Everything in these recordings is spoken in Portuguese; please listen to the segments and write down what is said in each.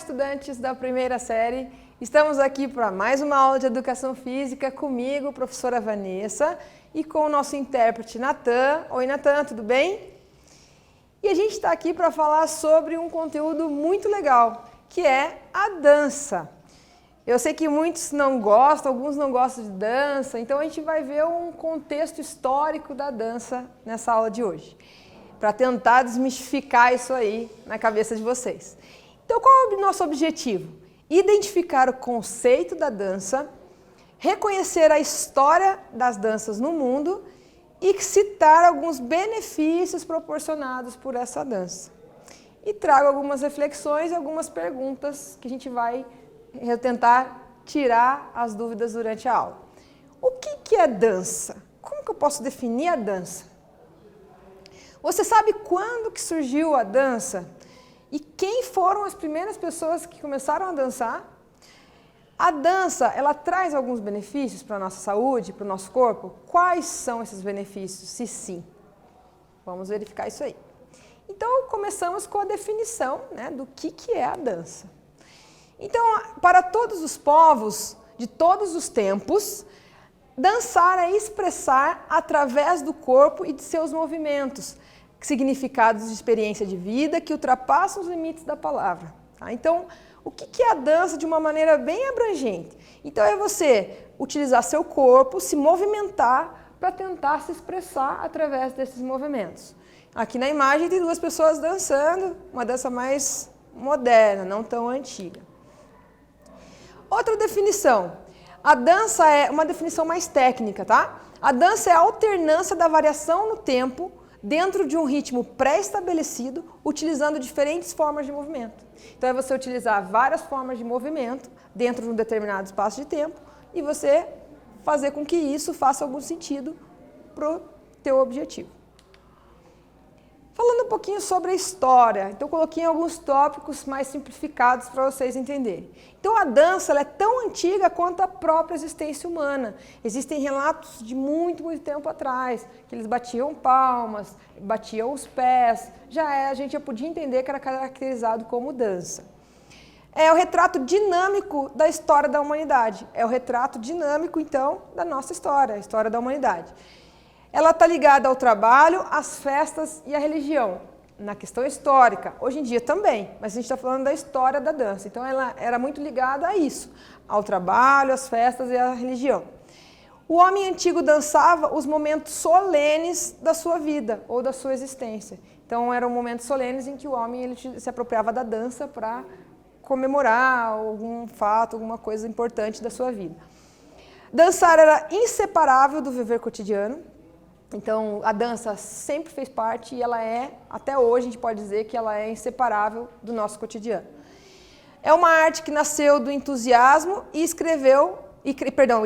estudantes da primeira série. Estamos aqui para mais uma aula de Educação Física comigo, professora Vanessa, e com o nosso intérprete Natan. Oi, Natan, tudo bem? E a gente está aqui para falar sobre um conteúdo muito legal, que é a dança. Eu sei que muitos não gostam, alguns não gostam de dança, então a gente vai ver um contexto histórico da dança nessa aula de hoje, para tentar desmistificar isso aí na cabeça de vocês. Então, qual é o nosso objetivo? Identificar o conceito da dança, reconhecer a história das danças no mundo e citar alguns benefícios proporcionados por essa dança. E trago algumas reflexões e algumas perguntas que a gente vai tentar tirar as dúvidas durante a aula. O que é dança? Como que eu posso definir a dança? Você sabe quando que surgiu a dança? E quem foram as primeiras pessoas que começaram a dançar? A dança, ela traz alguns benefícios para a nossa saúde, para o nosso corpo? Quais são esses benefícios, se sim? Vamos verificar isso aí. Então, começamos com a definição, do que é a dança. Então, para todos os povos, de todos os tempos, dançar é expressar através do corpo e de seus movimentos, significados de experiência de vida que ultrapassam os limites da palavra. Tá? Então, o que é a dança de uma maneira bem abrangente? Então, é você utilizar seu corpo, se movimentar para tentar se expressar através desses movimentos. Aqui na imagem tem duas pessoas dançando, uma dança mais moderna, não tão antiga. Outra definição. A dança é uma definição mais técnica, tá? A dança é a alternância da variação no tempo dentro de um ritmo pré-estabelecido, utilizando diferentes formas de movimento. Então, é você utilizar várias formas de movimento dentro de um determinado espaço de tempo e você fazer com que isso faça algum sentido para o teu objetivo. Falando um pouquinho sobre a história, então coloquei alguns tópicos mais simplificados para vocês entenderem. Então a dança ela é tão antiga quanto a própria existência humana. Existem relatos de muito tempo atrás, que eles batiam palmas, batiam os pés, a gente já podia entender que era caracterizado como dança. É o retrato dinâmico da história da humanidade, é o retrato dinâmico então da nossa história, a história da humanidade. Ela está ligada ao trabalho, às festas e à religião, na questão histórica. Hoje em dia também, mas a gente está falando da história da dança. Então, ela era muito ligada a isso, ao trabalho, às festas e à religião. O homem antigo dançava os momentos solenes da sua vida ou da sua existência. Então, eram momentos solenes em que o homem ele se apropriava da dança para comemorar algum fato, alguma coisa importante da sua vida. Dançar era inseparável do viver cotidiano. Então, a dança sempre fez parte e ela até hoje, a gente pode dizer que ela é inseparável do nosso cotidiano. É uma arte que nasceu do entusiasmo e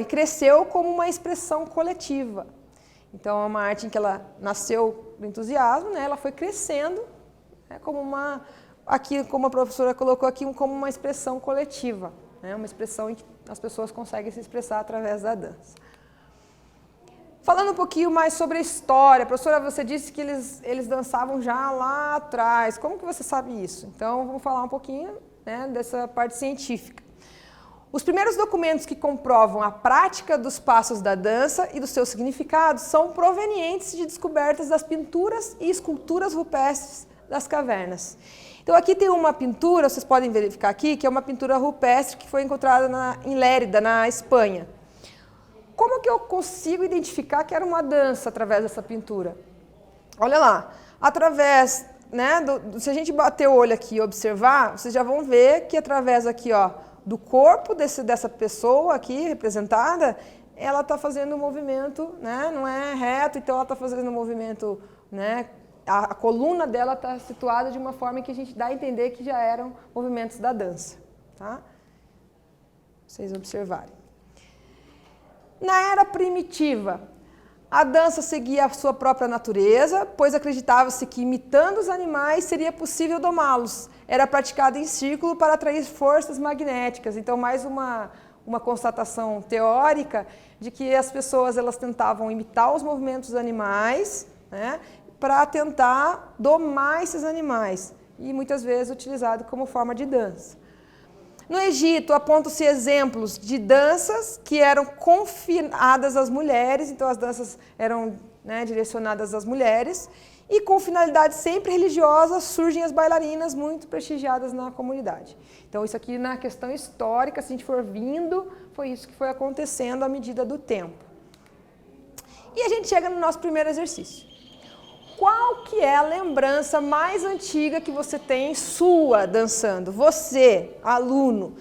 cresceu como uma expressão coletiva. Então, é uma arte em que ela nasceu do entusiasmo, ela foi crescendo como a professora colocou aqui, como uma expressão coletiva, uma expressão em que as pessoas conseguem se expressar através da dança. Falando um pouquinho mais sobre a história, professora, você disse que eles dançavam já lá atrás. Como que você sabe isso? Então, vamos falar um pouquinho dessa parte científica. Os primeiros documentos que comprovam a prática dos passos da dança e dos seus significados são provenientes de descobertas das pinturas e esculturas rupestres das cavernas. Então, aqui tem uma pintura, vocês podem verificar aqui, que é uma pintura rupestre que foi encontrada em Lérida, na Espanha. Como que eu consigo identificar que era uma dança através dessa pintura? Olha lá, através, se a gente bater o olho aqui e observar, vocês já vão ver que através aqui, do corpo dessa pessoa aqui representada, ela está fazendo um movimento, não é reto, então ela está fazendo um movimento, a coluna dela está situada de uma forma que a gente dá a entender que já eram movimentos da dança, tá? Vocês observarem. Na era primitiva, a dança seguia a sua própria natureza, pois acreditava-se que, imitando os animais, seria possível domá-los. Era praticada em círculo para atrair forças magnéticas. Então, mais uma constatação teórica de que as pessoas elas tentavam imitar os movimentos dos animais, para tentar domar esses animais. E muitas vezes utilizado como forma de dança. No Egito, apontam-se exemplos de danças que eram confinadas às mulheres, então as danças eram, né, direcionadas às mulheres, e com finalidade sempre religiosa surgem as bailarinas muito prestigiadas na comunidade. Então isso aqui na questão histórica, se a gente for vindo, foi isso que foi acontecendo à medida do tempo. E a gente chega no nosso primeiro exercício. Qual que é a lembrança mais antiga que você tem sua dançando? Você, aluno,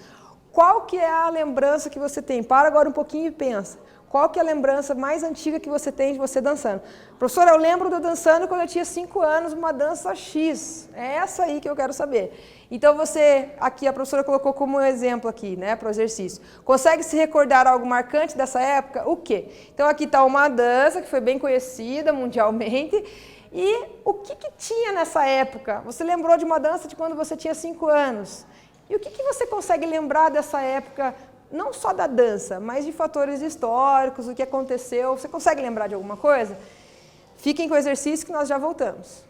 qual que é a lembrança que você tem? Para agora um pouquinho e pensa. Qual que é a lembrança mais antiga que você tem de você dançando? Professora, eu lembro de eu dançando quando eu tinha 5 anos, uma dança X. É essa aí que eu quero saber. Então você, aqui a professora colocou como exemplo aqui, né, para o exercício. Consegue se recordar algo marcante dessa época? O quê? Então aqui está uma dança que foi bem conhecida mundialmente. E o que tinha nessa época? Você lembrou de uma dança de quando você tinha 5 anos. E o que você consegue lembrar dessa época, não só da dança, mas de fatores históricos, o que aconteceu? Você consegue lembrar de alguma coisa? Fiquem com o exercício que nós já voltamos.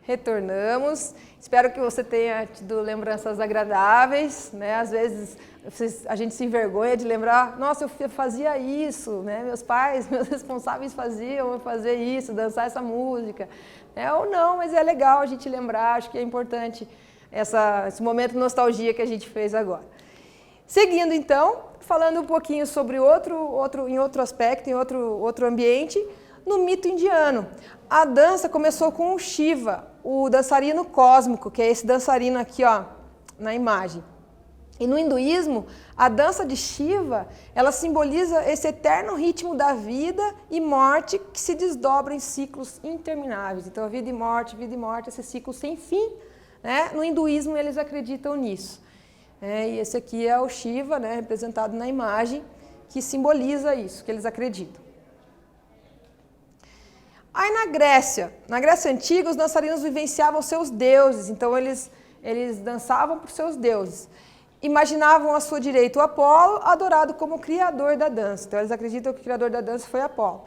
Retornamos. Espero que você tenha tido lembranças agradáveis, né? Às vezes a gente se envergonha de lembrar, nossa, eu fazia isso, né? Meus pais, meus responsáveis faziam eu fazer isso, dançar essa música, né? Ou não, mas é legal a gente lembrar, acho que é importante esse momento de nostalgia que a gente fez agora. Seguindo então, falando um pouquinho sobre em outro aspecto, em outro ambiente, no mito indiano. A dança começou com o Shiva, o dançarino cósmico, que é esse dançarino aqui, ó, na imagem. E no hinduísmo, a dança de Shiva, ela simboliza esse eterno ritmo da vida e morte que se desdobra em ciclos intermináveis. Então, a vida e morte, esse ciclo sem fim, né? No hinduísmo eles acreditam nisso. E esse aqui é o Shiva, né, representado na imagem, que simboliza isso, que eles acreditam. Aí na Grécia Antiga, os dançarinos vivenciavam seus deuses, então eles dançavam por seus deuses. Imaginavam à sua direita o Apolo, adorado como o criador da dança. Então eles acreditam que o criador da dança foi Apolo.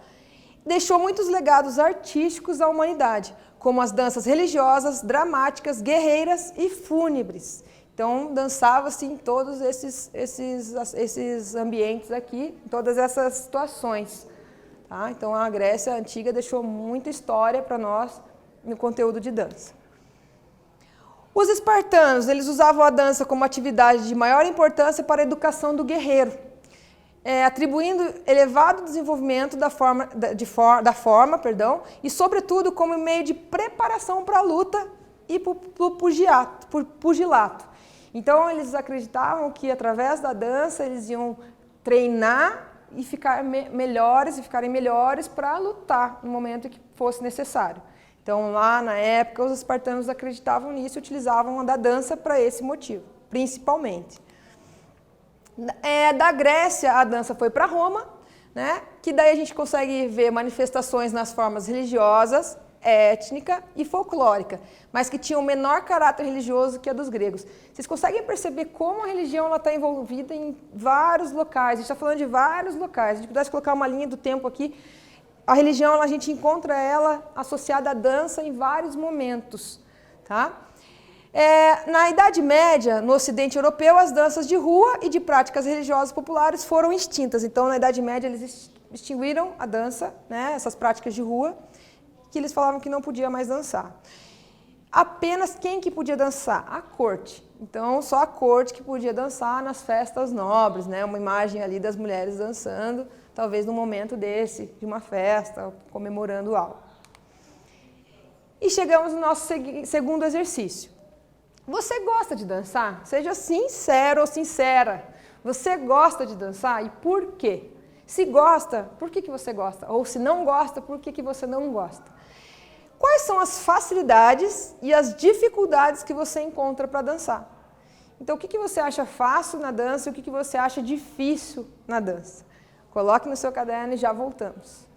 Deixou muitos legados artísticos à humanidade, como as danças religiosas, dramáticas, guerreiras e fúnebres. Então dançava-se em todos esses ambientes aqui, em todas essas situações. Tá? Então a Grécia Antiga deixou muita história para nós no conteúdo de dança. Os espartanos, eles usavam a dança como atividade de maior importância para a educação do guerreiro, atribuindo elevado desenvolvimento da forma, e, sobretudo, como meio de preparação para a luta e para o pugilato. Então, eles acreditavam que, através da dança, eles iam treinar e ficarem melhores para lutar no momento que fosse necessário. Então, lá na época, os espartanos acreditavam nisso e utilizavam a da dança para esse motivo, principalmente. Da Grécia, a dança foi para Roma, né? Que daí a gente consegue ver manifestações nas formas religiosas, étnica e folclórica, mas que tinham menor caráter religioso que a dos gregos. Vocês conseguem perceber como a religião está envolvida em vários locais? A gente está falando de vários locais. Se a gente pudesse colocar uma linha do tempo aqui, a religião, a gente encontra ela associada à dança em vários momentos. Tá? Na Idade Média, no Ocidente Europeu, as danças de rua e de práticas religiosas populares foram extintas. Então, na Idade Média, eles extinguiram a dança, né, essas práticas de rua, que eles falavam que não podia mais dançar. Apenas quem que podia dançar? A corte. Então, só a corte que podia dançar nas festas nobres, né? Uma imagem ali das mulheres dançando, talvez num momento desse, de uma festa, comemorando algo. E chegamos no nosso segundo exercício. Você gosta de dançar? Seja sincero ou sincera. Você gosta de dançar e por quê? Se gosta, por que você gosta? Ou se não gosta, por que você não gosta? Quais são as facilidades e as dificuldades que você encontra para dançar? Então, o que você acha fácil na dança e o que você acha difícil na dança? Coloque no seu caderno e já voltamos.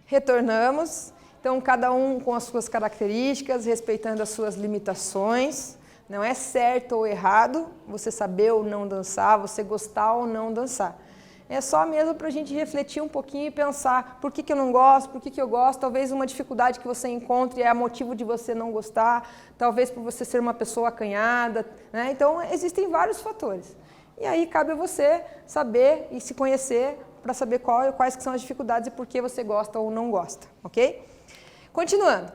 Retornamos. Então, cada um com as suas características, respeitando as suas limitações. Não é certo ou errado você saber ou não dançar, você gostar ou não dançar. É só mesmo para a gente refletir um pouquinho e pensar por que eu não gosto, por que eu gosto. Talvez uma dificuldade que você encontre é motivo de você não gostar, talvez por você ser uma pessoa acanhada, né? Então, existem vários fatores. E aí cabe a você saber e se conhecer para saber quais que são as dificuldades e por que você gosta ou não gosta, ok? Continuando.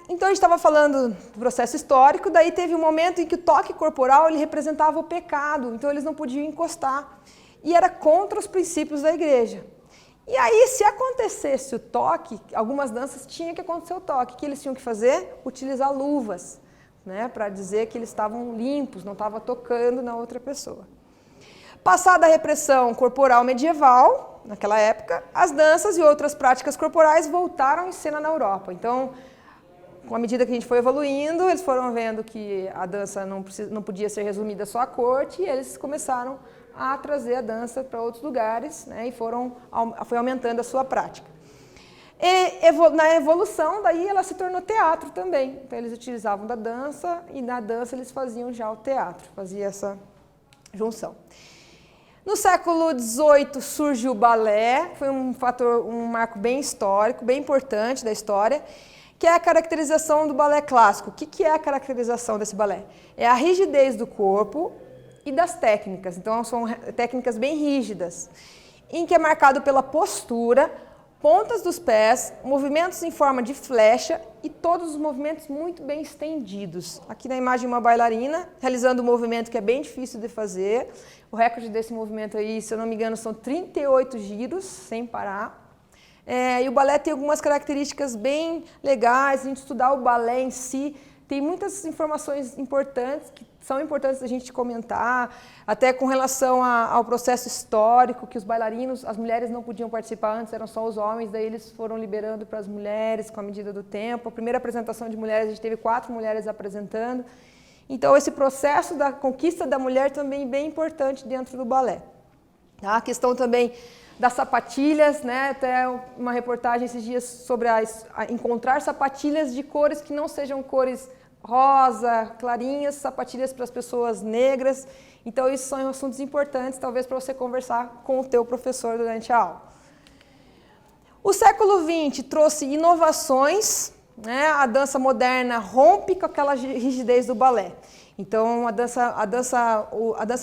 Então, a gente estava falando do processo histórico, daí teve um momento em que o toque corporal ele representava o pecado, então eles não podiam encostar. E era contra os princípios da igreja. E aí, se acontecesse o toque, algumas danças tinha que acontecer o toque. O que eles tinham que fazer? Utilizar luvas, né, para dizer que eles estavam limpos, não estavam tocando na outra pessoa. Passada a repressão corporal medieval, naquela época, as danças e outras práticas corporais voltaram em cena na Europa. Então, com a medida que a gente foi evoluindo, eles foram vendo que a dança não podia ser resumida só à corte e eles começaram a trazer a dança para outros lugares, né, e foi aumentando a sua prática. Na evolução, daí ela se tornou teatro também. Então, eles utilizavam da dança e na dança eles faziam já o teatro, fazia essa junção. No século XVIII surge o balé, foi um marco bem histórico, bem importante da história, que é a caracterização do balé clássico. O que é a caracterização desse balé? É a rigidez do corpo e das técnicas. Então, são técnicas bem rígidas, em que é marcado pela postura, pontas dos pés, movimentos em forma de flecha e todos os movimentos muito bem estendidos. Aqui na imagem uma bailarina realizando um movimento que é bem difícil de fazer. O recorde desse movimento aí, se eu não me engano, são 38 giros sem parar. E o balé tem algumas características bem legais. A gente estudar o balé em si, tem muitas informações importantes que são importantes a gente comentar, até com relação ao processo histórico, que os bailarinos, as mulheres não podiam participar antes, eram só os homens, daí eles foram liberando para as mulheres com a medida do tempo. A primeira apresentação de mulheres, a gente teve 4 mulheres apresentando. Então, esse processo da conquista da mulher também é bem importante dentro do balé. Tá? A questão também das sapatilhas, né? Até uma reportagem esses dias sobre encontrar sapatilhas de cores que não sejam cores rosa, clarinhas, sapatilhas para as pessoas negras. Então, isso são assuntos importantes, talvez, para você conversar com o teu professor durante a aula. O século XX trouxe inovações, né? A dança moderna rompe com aquela rigidez do balé. Então, a dança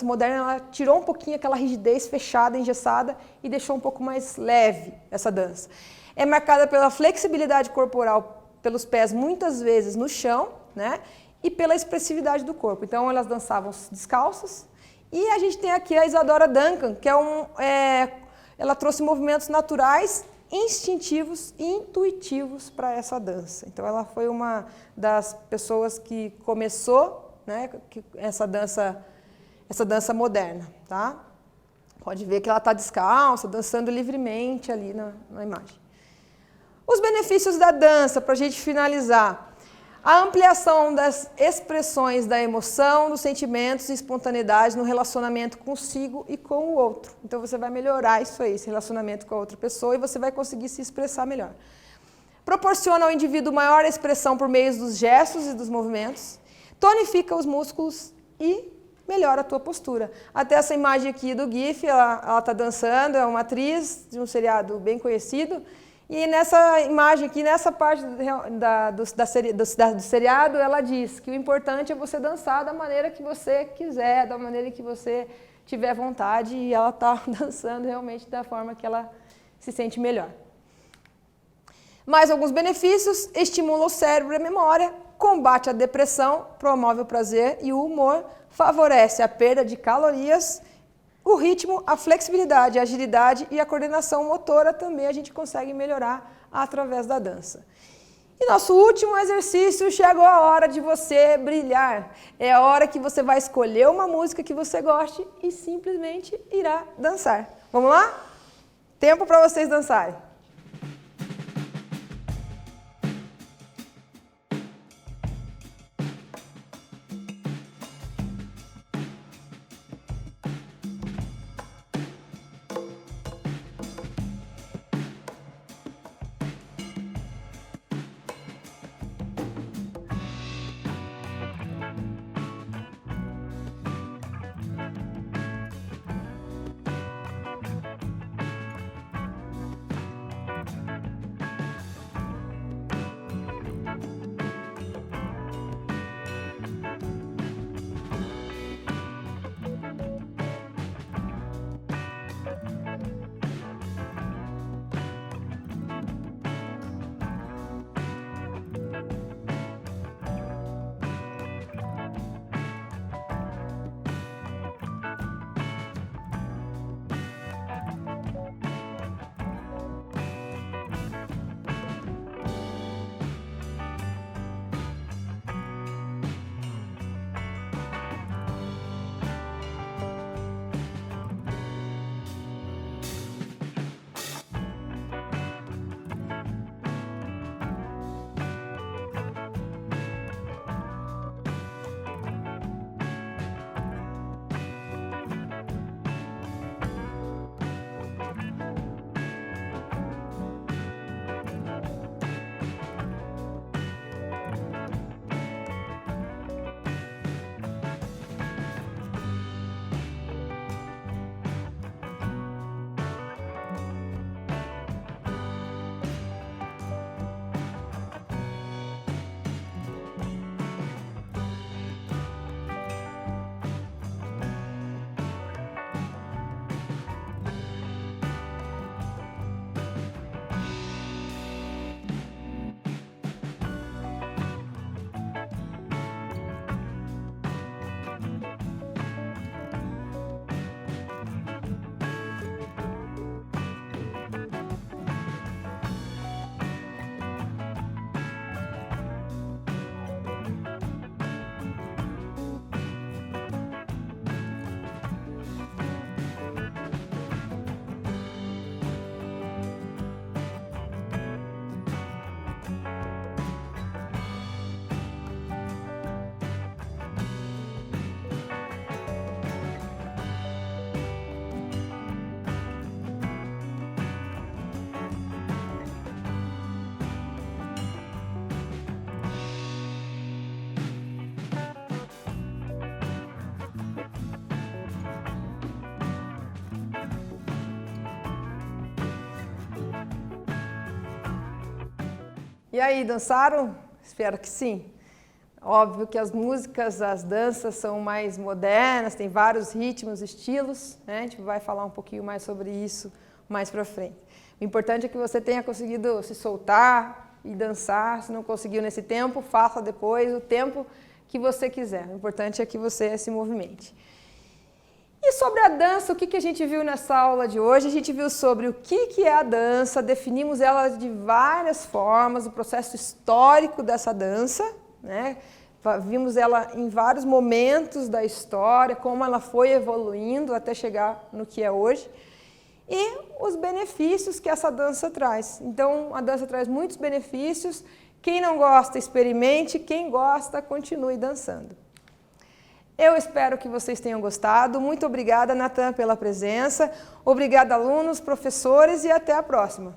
moderna ela tirou um pouquinho aquela rigidez fechada, engessada, e deixou um pouco mais leve essa dança. É marcada pela flexibilidade corporal pelos pés, muitas vezes no chão, né? E pela expressividade do corpo. Então, elas dançavam descalças. E a gente tem aqui a Isadora Duncan, que ela trouxe movimentos naturais, instintivos e intuitivos para essa dança. Então, ela foi uma das pessoas que começou, né, essa dança moderna, tá? Pode ver que ela está descalça, dançando livremente ali na imagem. Os benefícios da dança, para a gente finalizar. A ampliação das expressões da emoção, dos sentimentos e espontaneidade no relacionamento consigo e com o outro. Então, você vai melhorar isso aí, esse relacionamento com a outra pessoa, e você vai conseguir se expressar melhor. Proporciona ao indivíduo maior expressão por meio dos gestos e dos movimentos. Tonifica os músculos e melhora a tua postura. Até essa imagem aqui do GIF, ela está dançando, é uma atriz de um seriado bem conhecido. E nessa imagem aqui, nessa parte do seriado, ela diz que o importante é você dançar da maneira que você quiser, da maneira que você tiver vontade, e ela está dançando realmente da forma que ela se sente melhor. Mais alguns benefícios: estimula o cérebro e a memória, combate a depressão, promove o prazer e o humor, favorece a perda de calorias. O ritmo, a flexibilidade, a agilidade e a coordenação motora também a gente consegue melhorar através da dança. E nosso último exercício, chegou a hora de você brilhar. É a hora que você vai escolher uma música que você goste e simplesmente irá dançar. Vamos lá? Tempo para vocês dançarem. E aí, dançaram? Espero que sim. Óbvio que as músicas, as danças são mais modernas, tem vários ritmos, estilos, né? A gente vai falar um pouquinho mais sobre isso mais pra frente. O importante é que você tenha conseguido se soltar e dançar. Se não conseguiu nesse tempo, faça depois, o tempo que você quiser. O importante é que você se movimente. E sobre a dança, o que a gente viu nessa aula de hoje? A gente viu sobre o que é a dança, definimos ela de várias formas, o processo histórico dessa dança, né? Vimos ela em vários momentos da história, como ela foi evoluindo até chegar no que é hoje, e os benefícios que essa dança traz. Então, a dança traz muitos benefícios. Quem não gosta, experimente. Quem gosta, continue dançando. Eu espero que vocês tenham gostado. Muito obrigada, Natan, pela presença. Obrigada, alunos, professores, e até a próxima.